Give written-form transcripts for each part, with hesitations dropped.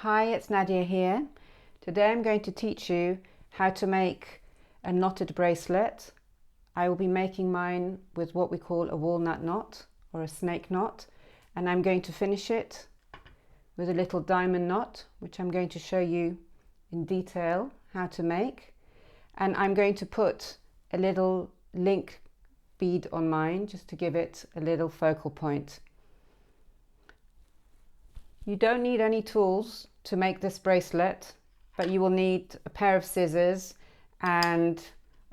Hi, it's Nadia here. Today I'm going to teach you how to make a knotted bracelet. I will be making mine with what we call a walnut knot or a snake knot, and I'm going to finish it with a little diamond knot, which I'm going to show you in detail how to make. And I'm going to put a little link bead on mine just to give it a little focal point. You don't need any tools to make this bracelet, but you will need a pair of scissors and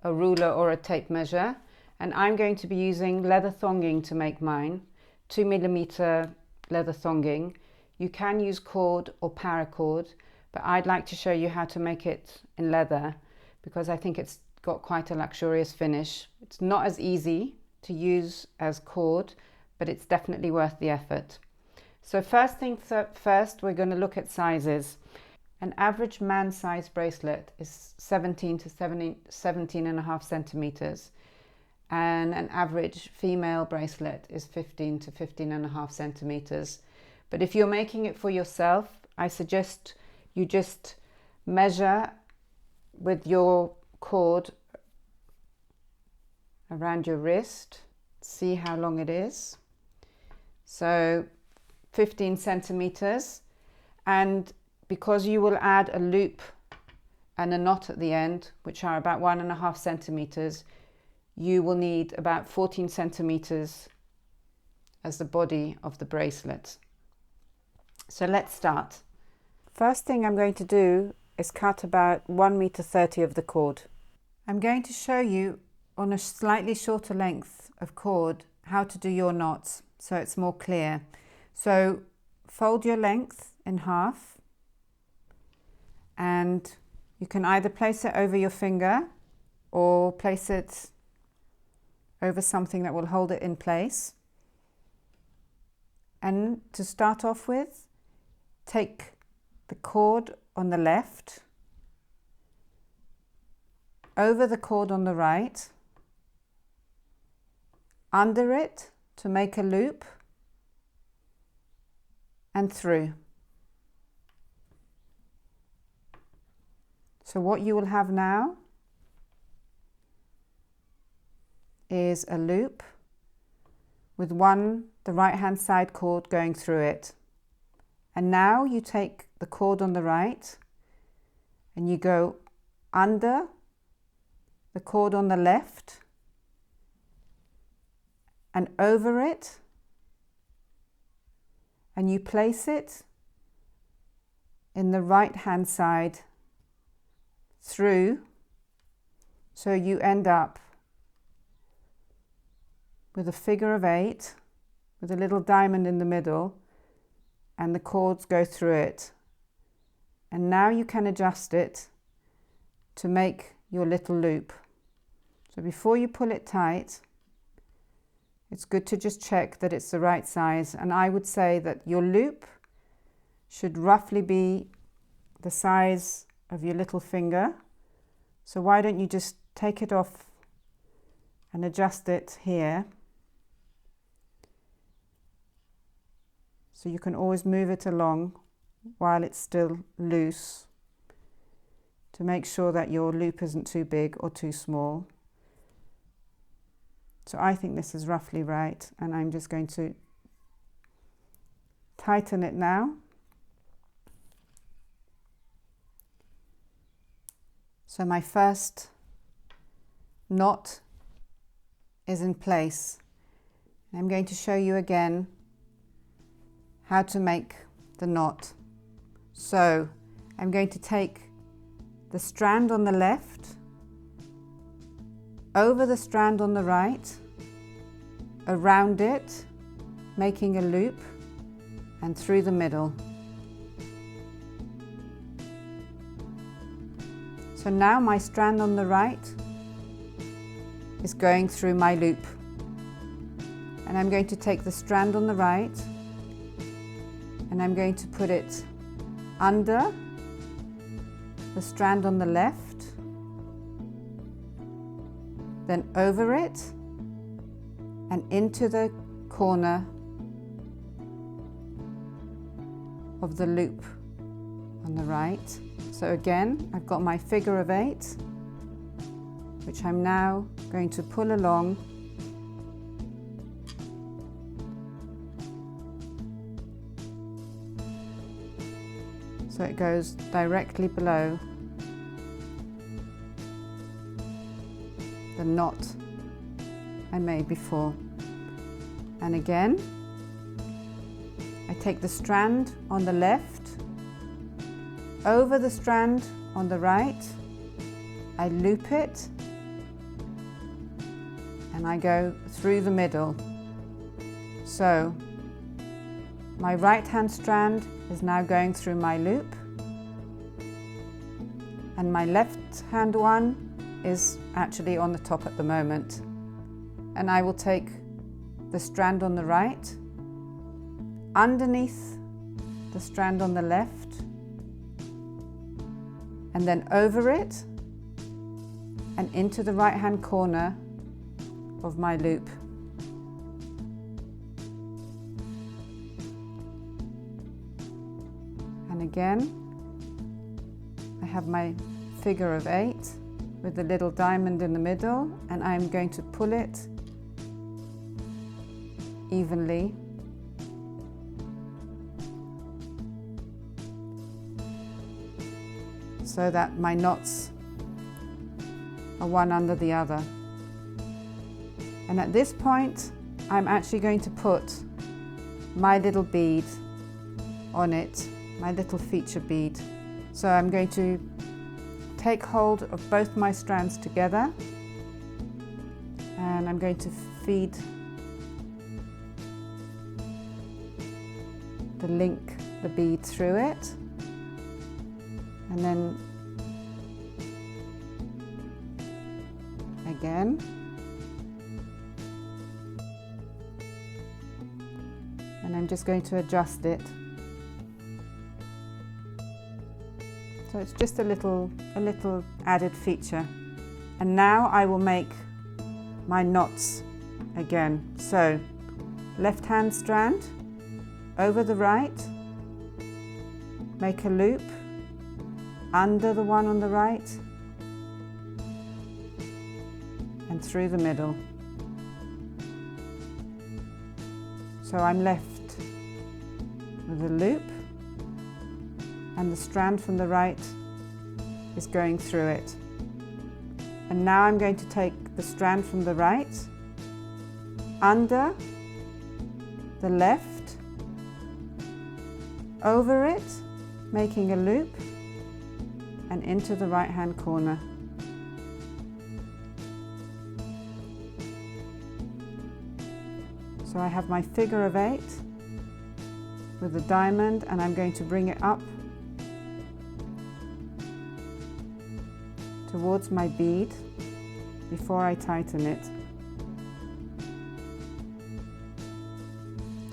a ruler or a tape measure. And I'm going to be using leather thonging to make mine, 2mm leather thonging. You can use cord or paracord, but I'd like to show you how to make it in leather because I think it's got quite a luxurious finish. It's not as easy to use as cord, but it's definitely worth the effort. So first thing first, we're going to look at sizes. An average man-size bracelet is 17 to 17.5 centimeters, and an average female bracelet is 15 to 15.5 centimeters. But if you're making it for yourself, I suggest you just measure with your cord around your wrist, see how long it is. So 15 centimeters, and because you will add a loop and a knot at the end, which are about 1.5 centimeters, you will need about 14 centimeters as the body of the bracelet. So let's start. First thing I'm going to do is cut about 1.30 meters of the cord. I'm going to show you on a slightly shorter length of cord how to do your knots so it's more clear. So fold your length in half, and you can either place it over your finger or place it over something that will hold it in place. And to start off with, take the cord on the left over the cord on the right, under it to make a loop, and through. So what you will have now is a loop with the right hand side cord going through it. And now you take the cord on the right and you go under the cord on the left and over it, and you place it in the right hand side through, so you end up with a figure of 8 with a little diamond in the middle, and the cords go through it. And now you can adjust it to make your little loop. So before you pull it tight, it's good to just check that it's the right size, and I would say that your loop should roughly be the size of your little finger. So why don't you just take it off and adjust it here, so you can always move it along while it's still loose to make sure that your loop isn't too big or too small. So I think this is roughly right, and I'm just going to tighten it now. So my first knot is in place. I'm going to show you again how to make the knot. So I'm going to take the strand on the left, over the strand on the right, around it, making a loop, and through the middle. So now my strand on the right is going through my loop, and I'm going to take the strand on the right and I'm going to put it under the strand on the left, then over it and into the corner of the loop on the right. So again, I've got my figure of 8, which I'm now going to pull along so it goes directly below the knot I made before. And again, I take the strand on the left, over the strand on the right, I loop it, and I go through the middle. So my right hand strand is now going through my loop, and my left hand one is actually on the top at the moment. And I will take the strand on the right, underneath the strand on the left, and then over it and into the right hand corner of my loop. And again, I have my figure of 8 with the little diamond in the middle, and I'm going to pull it evenly so that my knots are one under the other. And at this point, I'm actually going to put my little bead on it, my little feature bead. So I'm going to take hold of both my strands together, and I'm going to feed the bead through it, and then again, and I'm just going to adjust it. So it's just a little added feature. And now I will make my knots again. So left hand strand over the right, make a loop under the one on the right and through the middle. So I'm left with a loop, and the strand from the right is going through it. And now I'm going to take the strand from the right, under the left, over it, making a loop, and into the right hand corner. So I have my figure of 8 with a diamond, and I'm going to bring it up towards my bead before I tighten it.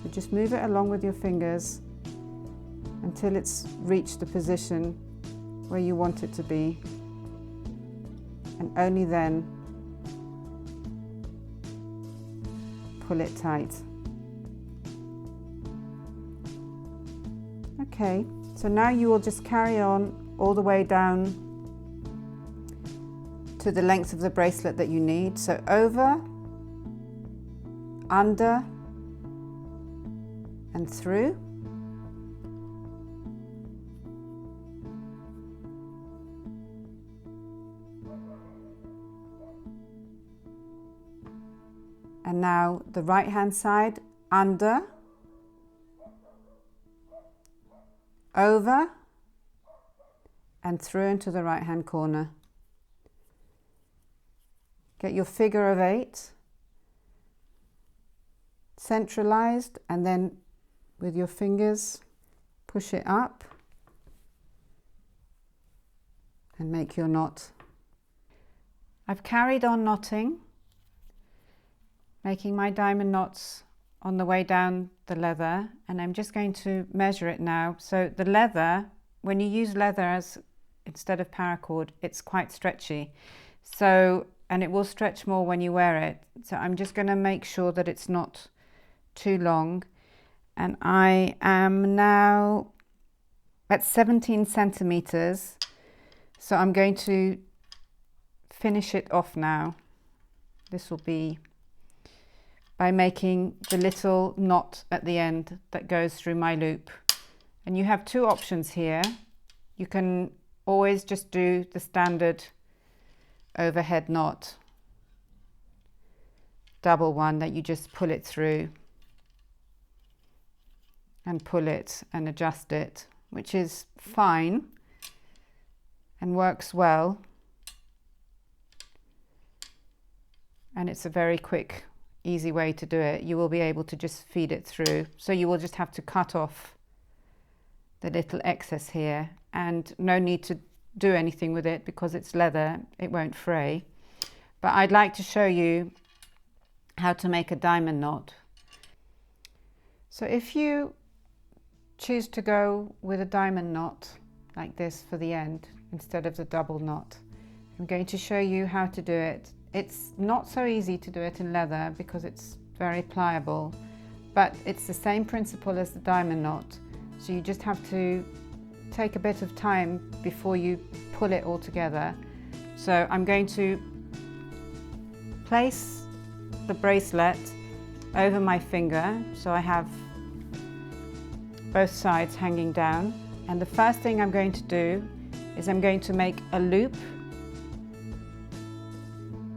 So just move it along with your fingers until it's reached the position where you want it to be, and only then pull it tight. Okay, so now you will just carry on all the way down to the length of the bracelet that you need. So over, under, and through. And now the right hand side, under, over, and through into the right hand corner. Get your figure of 8 centralized, and then with your fingers push it up and make your knot. I've carried on knotting, making my diamond knots on the way down the leather, and I'm just going to measure it now. So the leather, when you use leather as instead of paracord, it's quite stretchy, so, and it will stretch more when you wear it. So I'm just going to make sure that it's not too long, and I am now at 17 centimeters. So I'm going to finish it off now. This will be by making the little knot at the end that goes through my loop. And you have two options here. You can always just do the standard overhead knot, double one that you just pull it through and pull it and adjust it, which is fine and works well. And it's a very quick, easy way to do it. You will be able to just feed it through. So you will just have to cut off the little excess here, and no need to do anything with it because it's leather, it won't fray. But I'd like to show you how to make a diamond knot. So if you choose to go with a diamond knot like this for the end instead of the double knot, I'm going to show you how to do it. It's not so easy to do it in leather because it's very pliable, but it's the same principle as the diamond knot. So you just have to take a bit of time before you pull it all together. So I'm going to place the bracelet over my finger, so I have both sides hanging down. And the first thing I'm going to do is I'm going to make a loop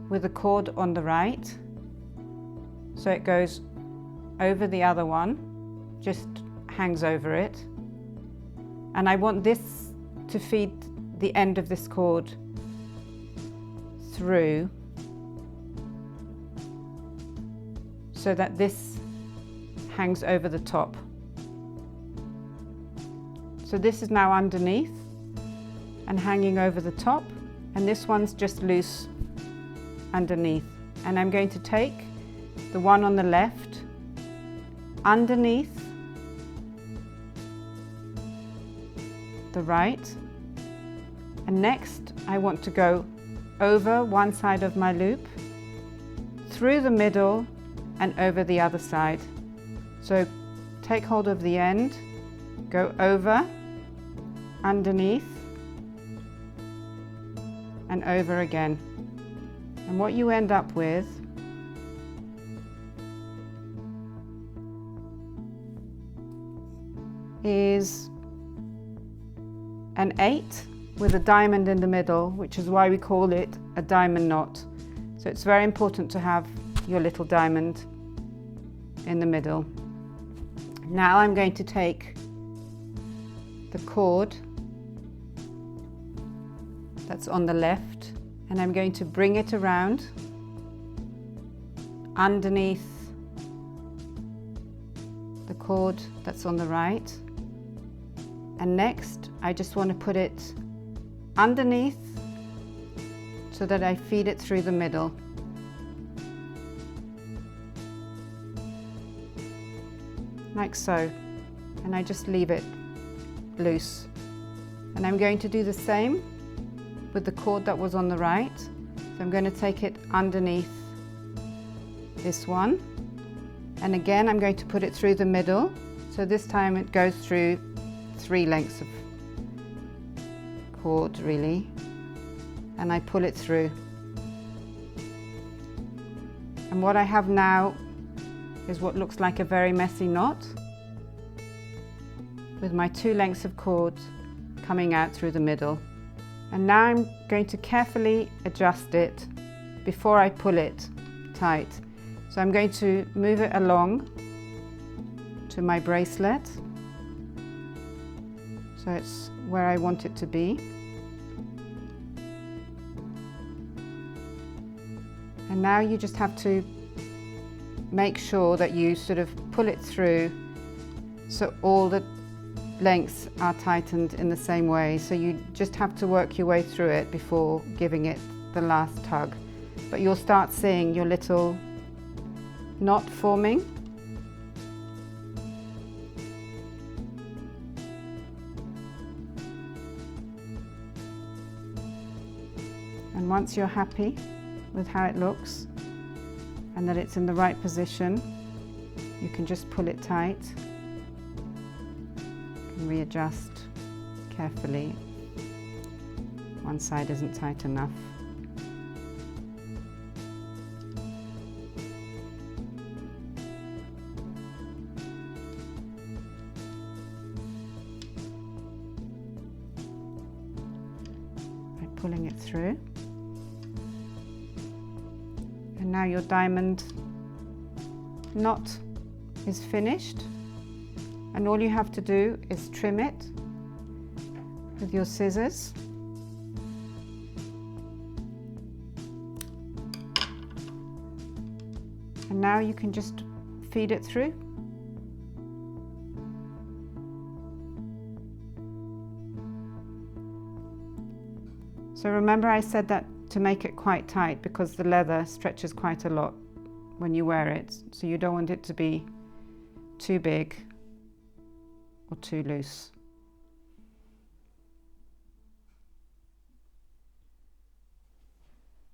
with a cord on the right, so it goes over the other one, just hangs over it. And I want this to feed the end of this cord through so that this hangs over the top. So this is now underneath and hanging over the top, and this one's just loose underneath. And I'm going to take the one on the left underneath the right, and next I want to go over one side of my loop, through the middle and over the other side. So take hold of the end, go over, underneath and over again. And what you end up with is an 8 with a diamond in the middle, which is why we call it a diamond knot. So it's very important to have your little diamond in the middle. Now I'm going to take the cord that's on the left and I'm going to bring it around underneath the cord that's on the right. And next, I just want to put it underneath so that I feed it through the middle. Like so. And I just leave it loose. And I'm going to do the same with the cord that was on the right. So I'm going to take it underneath this one. And again, I'm going to put it through the middle. So this time it goes through 3 lengths of cord really, and I pull it through. And what I have now is what looks like a very messy knot with my 2 lengths of cord coming out through the middle. And now I'm going to carefully adjust it before I pull it tight. So I'm going to move it along to my bracelet. So it's where I want it to be. And now you just have to make sure that you sort of pull it through so all the lengths are tightened in the same way. So you just have to work your way through it before giving it the last tug. But you'll start seeing your little knot forming. And once you're happy with how it looks and that it's in the right position, you can just pull it tight and readjust. carefully. One side isn't tight enough. By pulling it through. And now your diamond knot is finished, and all you have to do is trim it with your scissors. And now you can just feed it through. So remember I said that to make it quite tight, because the leather stretches quite a lot when you wear it, so you don't want it to be too big or too loose.